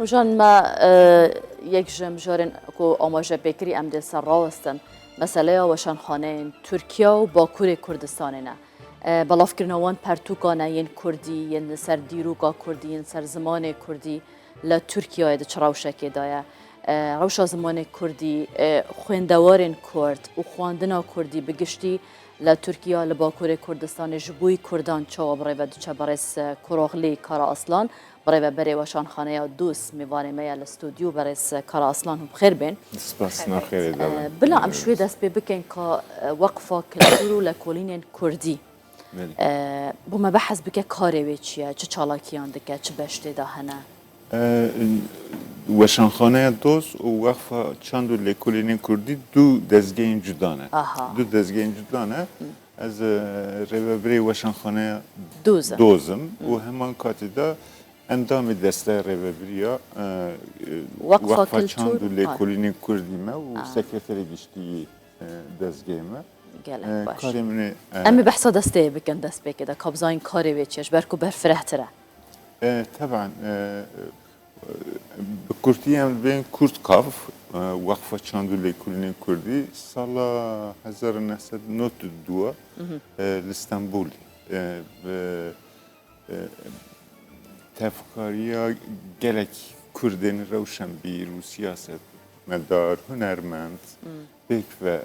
روجان ما یک جم جارن کو آماجه بکری ام دل سر راستن مسئله وشان خانه ترکیه و باکور کردستان نه بلاف کرنوان پرتوکانه ین کردی ین سر دیروگا کردی ین سر زمان کردی ل ترکیه ده چراوشه که دایا روش زمان کردی خواندوارن کرد و خواندنا کردی بگشتی ل ترکیه ل باکور کردستان جبوی کردان چا برای و دوچه برس کراغلی کارا اصلان برای بری وشان خانه دوست میوانه می الاستودیو برس کارا اصلان هم خیر بین. سپاس نخیر دارم. بلا ام شوی دست بکن که وقفه کلتورو لکولین کردی. بو ما بحث بکه کاری ویچیه چه چالاکیان دکه چه بشته دهنه. وشان خانه دوست و وقفه چند لکولین کردی دو دزگین جدانه. دو دزگین جدانه. از ربابری وشان خانه دوزم و همان کاتیدا اندام دسته ربابریا وقفه چند لکولین کردی ما و سکرتری گشتی دزگیمه. کاری منه. امی بحث دسته بکن دست بکده کابزاین کاری ویچیش برکو برفره تره. طبعا بکردی هم بین کرد کاف وقفه چند لکولین کردی سال 1992 استانبول تفکریا گلک کردن روشن بیر و سیاست مدار هنرمند بیک و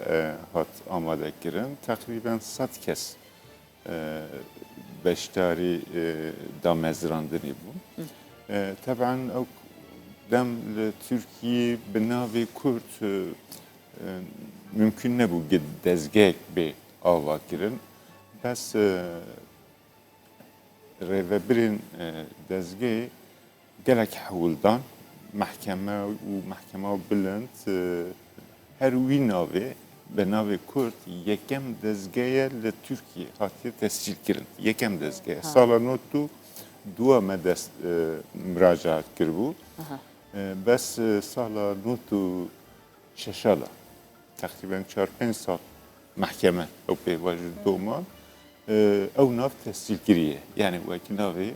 هات آماده کردن تقریبا 100 کس بشتاری دامزراندنی بود. طبعا او دم ترکیه بناوی کرد ممکن نبود که دزگک به آوا کردن بس رهبرین دزگی گلک حولدان محکمه بلند هر وی ناوی به ناوی کرد یکم دزگیه لترکیه هاتی تسجیل کردن یکم دزگیه سال نوتو دو مدست مراجعات کردو بس سال نوتو ششالا تقریبا 4-5 سال محکمه او به وجود دومان او ناف تسجیل کریه یعنی وقتی ناوی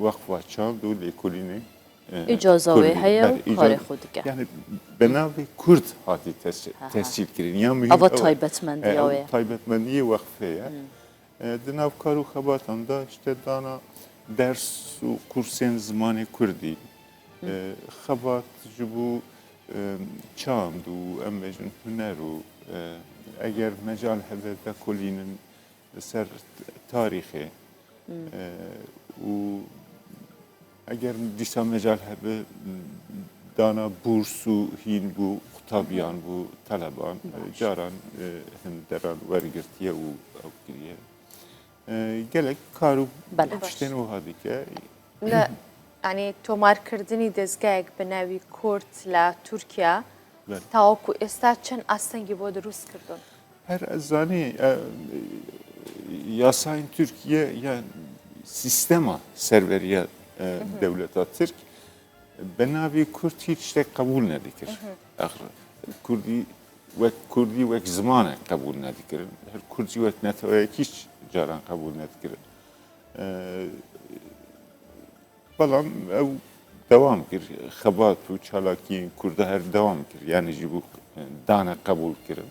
وقف چند و لیکولینه اجازه هیا کار خود که یعنی به ناوی کرد هاتی تسجیل کردن یا مهم آوا تایبتمندی آوه تایبتمندی وقفه دناو کارو خباتم داشته دانا درس و کورسین زمان کردی خبات جبو چاند و امجن هنر و اگر مجال هذا دا کلین سر تاریخی و اگر دیسا مجال هذا دانا بورس و هین بو خطابیان بو طلبان جاران هم دران ورگرتیه و اوکریه گلک کارو پشتن و هادی که لا يعني تومار كردني دزگاگ بناوی کرد لا ترکیه تاوکو استاچن استنگی بود روز کردن هر ازانی yasayın Türkiye yani sistema serveriye devleta Türk benavi Kürt hiç de kabul nedikir. Kurdi ve zamane kabul nedikir. Her Kürtçi ve netaya hiç caran kabul nedikir. Falan ev devam kir. Xabat ve çalakiyin Kürt'e her devam kir. Yani bu dana kabul kirin.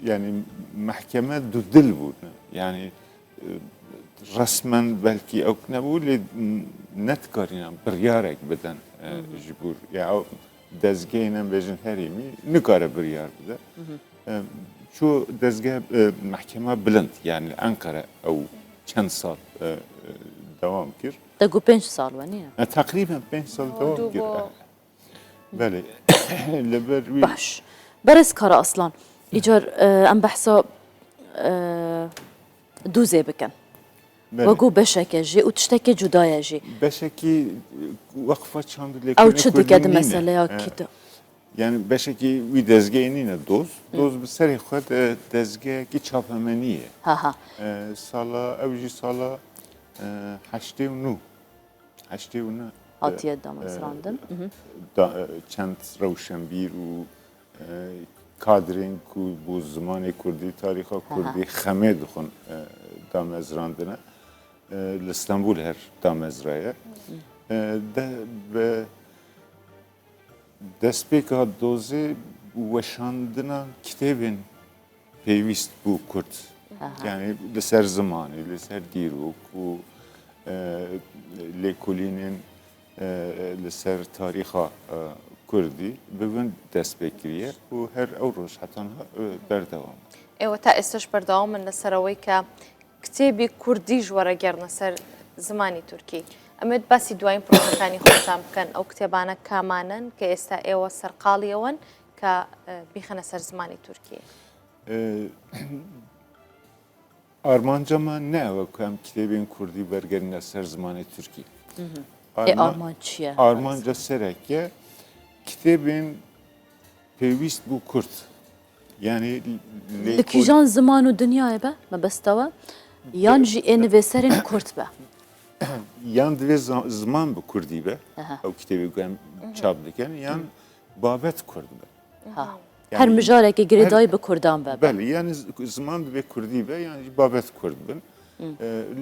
Yani mahkeme dil bu. Yani resmen belki ok ne bu net karina biryarek beden jibur ya dezgehine bejin herimi ne kare biryar bide. Şu dezgeh mahkeme bilend yani Ankara او çend sal devam kir. تقو 5 سال ونیا تقریبا 5 سال devam kir. بله لبر باش برز کارا اصلا ایجار ام بحثا دوزه بکن وگو بشکه جی و تشتکه جدایه جی بشکی وقفه چند لیکن او چه دیگه ده مسئله ها کده yani beşeki bir dezgahine doz bir seri xud dezgah ki çapameniye sala evji sala 89 هاتیه دامزراندن چند روشنبیر و کادرین که bu زمان کردی تاریخ کردی خمه دخون دامزراندنه استانبول هر دامزرایه دەستپێکا دۆزێ وەشاندنا کتێبێن پێویست بوو کورد یعنی لەسەر زمانی لەسەر دیرۆک و لێکۆلینên لەسەر تاریخا کوردی ببن دەستپێکریە و هەر ئەو ڕۆژ هەتانها بەردەوام ئێوە تا ئێستش بەردەوامن لەسەرەوەی کە کتێبی کوردی وەرەگەڕنە سەر زمانی تورکی ئەمێت باسی دوایین پرۆژەکانی خۆتان بکەن ئەو کتێبانە کامانن کە ئێستا ئێوە سەرقاڵیەوەن کە بیخەنە سەر زمانی تورکی ئارمانجەمان ناوە کە ئەم کتێبێن کوردی بەرگەرنە سەر زمانی تورکی ئارمان چییە؟ ئارمانجە سەرەکیە کتێبێن پێویست بوو کورد یعنی لە کیژان زمان و دنیایە بە مەبەستەوە یان ژی ئێنڤێسەرên کورد بە یان divê ziman bi Kurdî be ew kitêbê ku em çap dikin yan babet Kurd be her mijarekê girêdayî bi Kurdan be belê yani ziman divê Kurdî be yan jî babet Kurd bin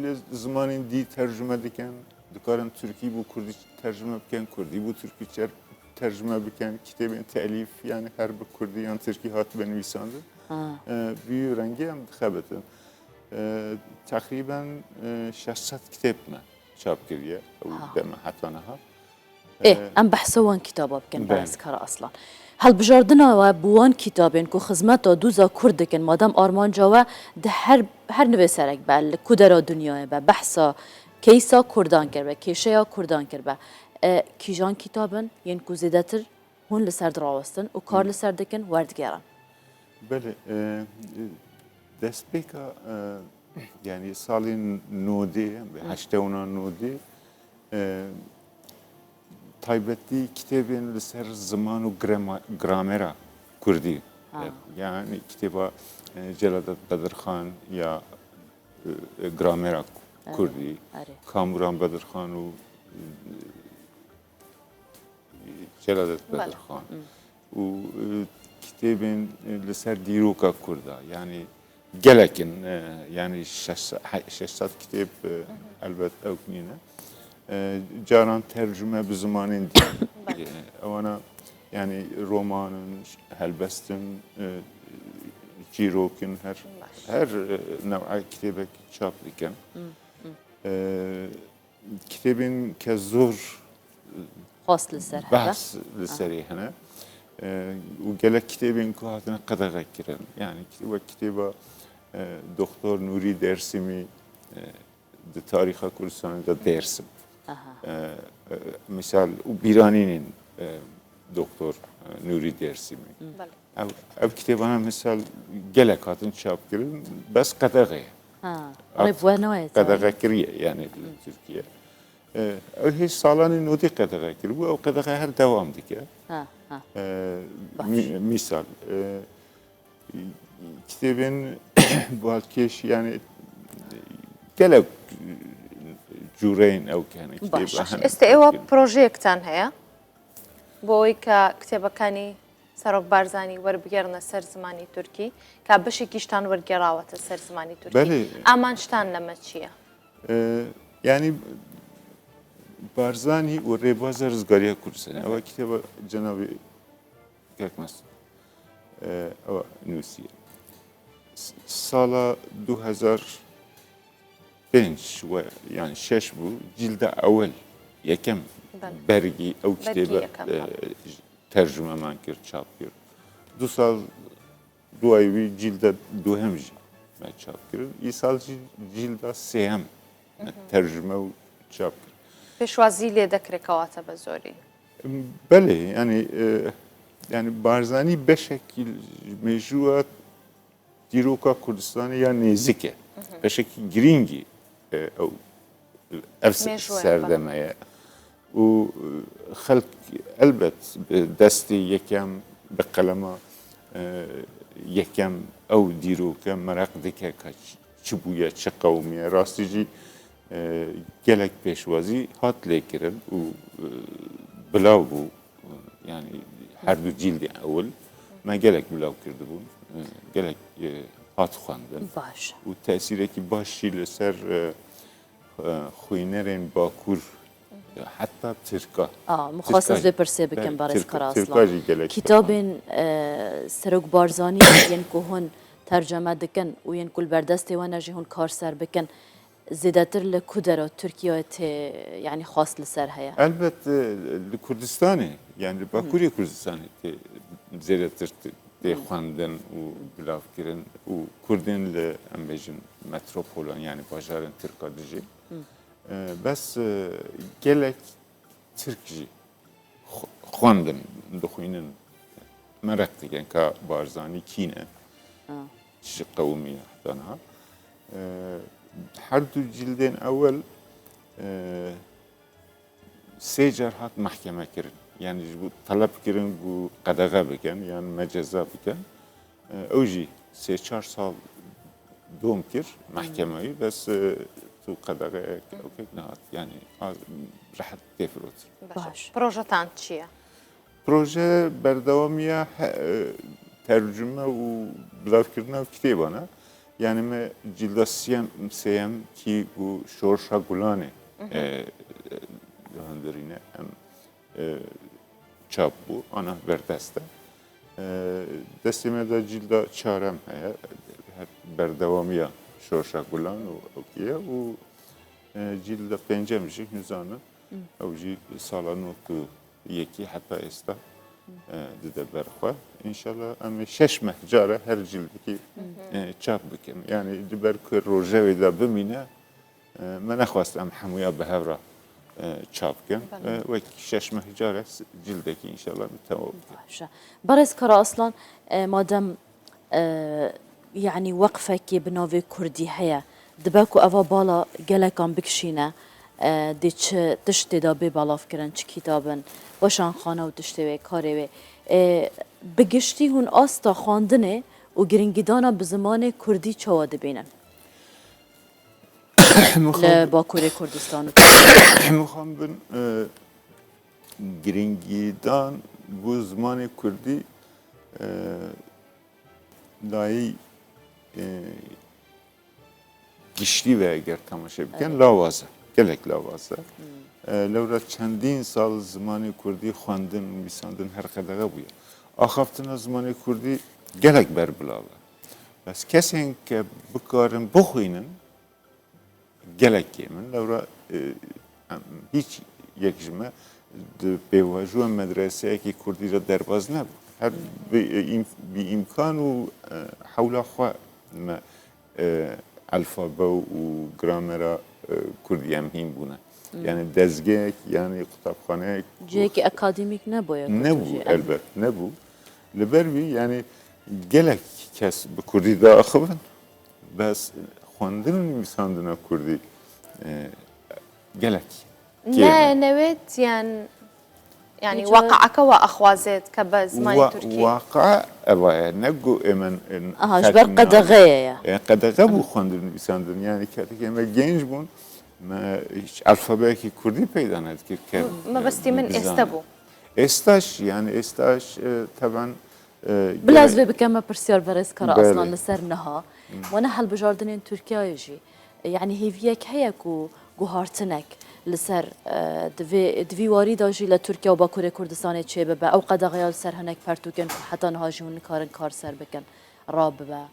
li zimanên dî tercüme dikin dikarin Türkî bû Kurdî tercüme bikin Kurdî bû Türkî tercüme bikin kitêbên telîf yani her bi Kurdî yan Tirkî hatibe nivîsandin bî rengê em dixebitin تقریبا 600 کتێب me çap kiriye deme hetanaha em behsewan kitaba bikin berskara aslan helbijardina we bi wan kitabên ku xizmeta dûza Kurd dikin madem armanca we di her nivêserek be li ku dera dunyayê be behsa keysa Kurdan kir be kêşeya Kurdan kir be kîjan kitabin yên ku zêdetir hûn li ser dirawestin û kar li ser dikin werdigeran belê destpêka yani salên nodê heştewna nodê taybetî kitêbên li ser ziman û gramera Kurdî yani kitêba Celadet Bedirxan ya gramera Kurdî Kamuran Bedirxan û Celadet Bedirxan û kitêbên li ser dîroka Kurda yani gelekin yani 600 kitêb elbet ew nîne caran tercüme bi zimanên dî ewana yani romanın helbestin çîrokin her nev'a kitêbek çap dikin kitêbên ke zor xas li ser behs li serê hene û gelek kitêbên ku hatine qedexe kirin yani kitêba Doktor Nuri Dersimî di tarixa Kurdistanê de Dersim misal û bîranînên Doktor Nuri Dersimî ev kitêbana misal gelek hatin çap kirin bes qedexeye qedexe kiriye yani Tirkiye ew hêj salanê nodî qedexe kiribû ew qedexe her dewam dike misal kitêbên balkêş yani gelek cûreyên ew hene ئێستا ئێوە پرۆژەیەکتان هەیە بۆ ئەوەی کە کتێبەکانی سەرۆک بارزانی وەربگەڕنە سەر زمانی تورکی کا بەشێکیشتان وەرگێڕاوەتە سەر زمانی تورکی ئامانجتان لەمە چییە؟ yani Barzani û Rêbaza Rizgariya Kurdistanê ew kitêba cenabê Gekmes ew nûsiye sala 2005 ve yani 6 bû cilda ewel yekem bergî ew kitêbe tercümeman kir çap kir 2 sal duayê wî cilda duhem jî me çap kirin îsal jî cilda sêhem tercüme û çap kir پێشوازی لێ دەکرێتەوەتە بە زۆری belê yani Barzanî beşekî mecrûa dîroka Kurdistanê ya nêzik e beşekî girîngî ev serdemeye û xelk elbet bi destê yekem bi qelema yekem ew dîroke mereq dike ka çi bûye çi qewmiye rastî jî gelek pêşwazî hat lêkirin û bilav bû yani her du cildê ewil me gelek bilav kirdibûn gelek hat xwendin û tesîrekî baş jî li ser xwînerên Bakur حتی ترکا مخصص به پرسه بکن برای کار ترکا اصلا جی گلک کتاب سرک بارزانی ین که هن ترجمه دکن و ین کل بردست و نجی هن کار سر بکن زیادتر لکودرا ترکیه یعنی خاص لسر هیا البته لکردستانی یعنی باکوری کردستانی زیادتر تی خواندن و بلاف کردن و کردین ل امبیجن متروپولان یعنی باجارن ترکا دیجی بس گلک ترکی خواندن دخوینن مرقتی که بارزانی کینه چی قومی دانها هر دو جلدین اول سه جرحات محکمه کردن yani bu talep kirin bu qadağa biken yani meceza biken اوجی سه چهار سال دوم کر محکمه‌ای بس تو قدغه اوکی نهاد یعنی راحت تفروت باش پروژتان چیه؟ پروژه بردوامیه ترجمه و بلاف کردن و کتابانه yani me cilda siyem ki bu şorşa gulane handerine hem çap bu ana berdeste destime de cilda çarem heye her berdevamiya şorşa gulan o okiye o cilda pencemişik nüzanı avcı salanotu yeki hatta esta dide berxwa inşallah ama şeş mehcara her cildeki çap bikin yani diber ki roje ve da bimine من أخواست أم حمويا بهورا چاپکن و شش ماه جاره جلدکی انشالله متواب برز کارا اصلا مادام يعني وقفه كي بنوفي كردي هيا دباكو أفا بالا جلكان بكشينا دي تشتي دا بي بالا فكرن چ كتابن وشان خانه و تشتي وي كاري وي بگشتي هون آستا خاندنه و گرنگدانا بزمان كردي چوا دبينن لباکوری کردستان میخوام بن گرینگیدان bu زمان کردی دایی گشتی و اگر تماشا بکن لاوازه گلک لاوازه لورا چندین سال زمان کردی خواندن و میساندن هر قدقه بوده آخفتن زمان کردی گلک بر بلاوه بس کسی که بکارن بخوینن gelek yemin lavra hiç yekjime bevajuan medreseye ki Kurdira derbaz ne bu her bir imkanu havla xwa me alfabe و gramera Kurdiye mhim buna yani dezgek yani kitapxane جيكي أكاديميك نبويا ne bu elbet ne bu lebervi yani gelek kes bu Kurdi da axıvın bas خواندن میساندن کردی گلک لا نويت يعني وقعك وأخوازات كبزمان تركي واقع أبغى نجو إمن جبر قدغية قدغة بو خواندن میساندن يعني كاتي ما جنج بون ما الفابet ki Kurdi پیدا نکرد که ما بس من استبو استاش يعني استاش طبعا بلاز بكم برسيار برز كرا اصلا لسر نها وانا هل بجاردن تركيا يجي يعني هي فيك هيكو جوهارتنك لسر دفي واري داجي لتركيا وباكوري كردستان تشي ببا او قد غيال سر هناك فرتوكن حتى نهاجون كارن كار سر بكن راب ببا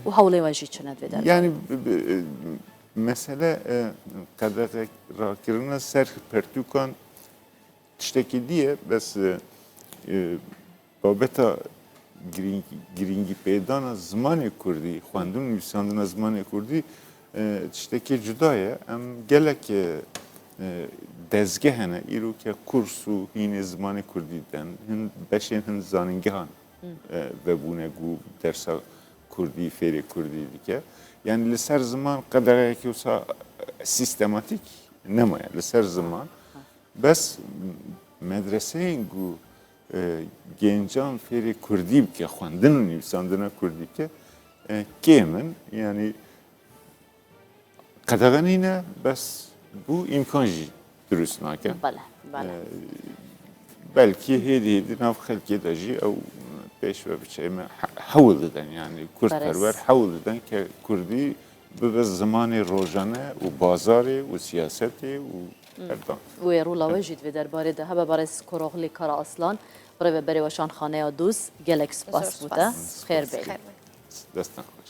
وهولي واجي چند بدر يعني mesele قد راكرنا سر فرتوكن تشتكي diye بس بابتا گرینگی پیدانا زمان کردی خواندن میساندن زمان کردی تشتکی جدایه ام گلک دزگه هنه ایرو که کورسو هین زمان کردی دن هن بشین هن زاننگه هن و بونه گو درسا کردی فری کردی دیگه yani لسر zaman قدره که وسا سیستماتیک نمایه لسر zaman بس مدرسه گو gencan feri Kurdî ki xwendin nivîsandina Kurdî ke kêmin yani qedeğenîne bes bu imkan jî durust nake belkî hêdî hêdî nav xelkê de jî ew pêş ve biçe me hewl didin yani Kurdperwer hewl didin ke Kurdî bibe zimanê rojane û bazarê û siyasetê û هەردان وێ ڕووڵەوەژیت وێ دەربارەی ده هەبە بەڕێز کۆڕۆغلی کارە ئەسلان بڕێ بە بەرێوەشان خانەیە دووس gelek spas bû te xêr bê. دەستان خۆش